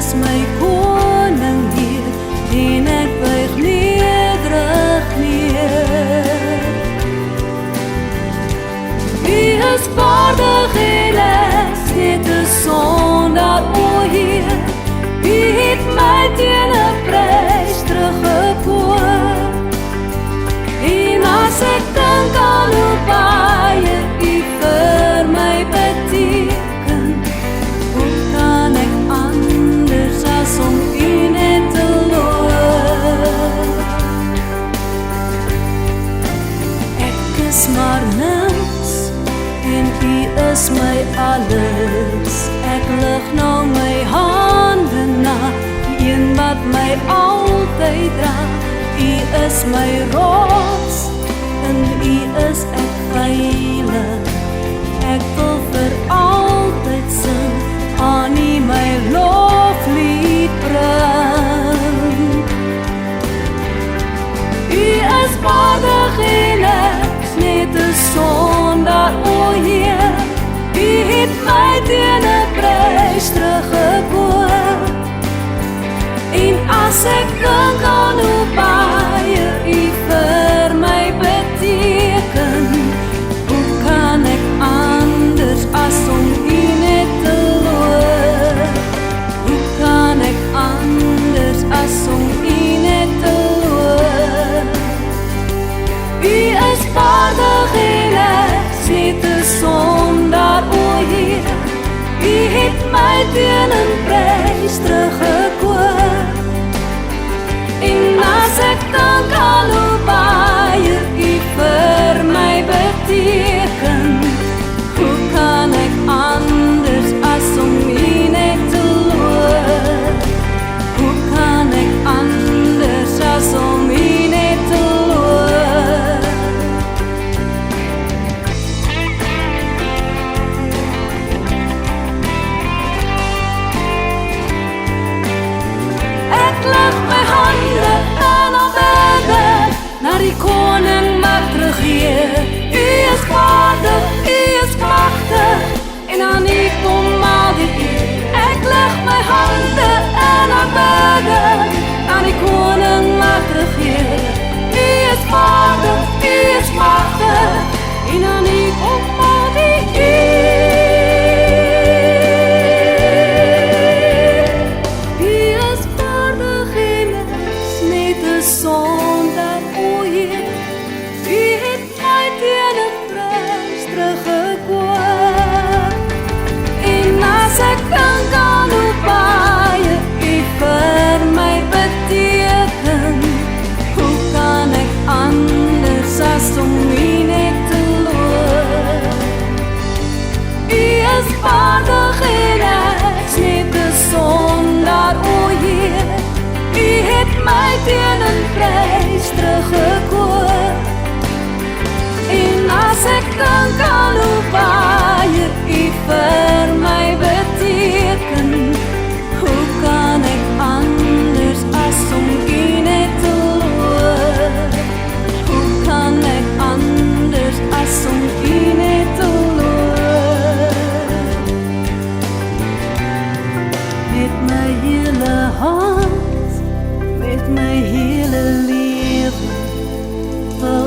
is my koning hier, en ek buig nederig neer. U is waardig en ek net 'n sondaar, o Heer. U het my teen 'n prys teruggekoop. En as ek dink aan hoe baie U vir my beteken, hoe kan ek anders as om U net te loof? Ek is maar niks en U is my alles. Ek lig nou my hande na die een wat my altyd dra. U is my rots, in U is ek veilig. Ek wil vir altyd sing, aan U my loflied bring. U is waardig en ek net 'n sondaar, o Heer. U het my teen 'n prys teruggekoop. En as ek dink aan hoe baie U vir my beteken, hoe kan ek anders as om U net te loof? Hoe kan ek anders as om U net te loof? U is waardig en ek net 'n sondaar, o Heer. U het my teen 'n prys teruggekoop. En as ek dink aan hoe baie U vir my beteken, hoe kan ek anders as om U net te loof? Hoe kan ek anders as om U net te loof? Ek lig my hande en albede na die koning wat teruggeer. U is waardig, U is magtig, en aan U kom al die eer. Ek lig my hande en albede aan die koning wat teruggeer. U is waardig, U is magtig, en aan U kom al die eer. Sondaar, o Heer. U het my teen 'n prys teruggekoop. En as ek dink aan hoe baie U vir my beteken, hoe kan ek anders as om U net te loof? U is waardig en ek net 'n sondaar, o Heer. U het my teen 'n prys teruggekoop. En as ek dink aan hoe baie U vir my beteken, hoe kan ek anders as om U net te loof? Hoe kan ek anders as om U net te loof? Met my hele hart, met my hele lewe wil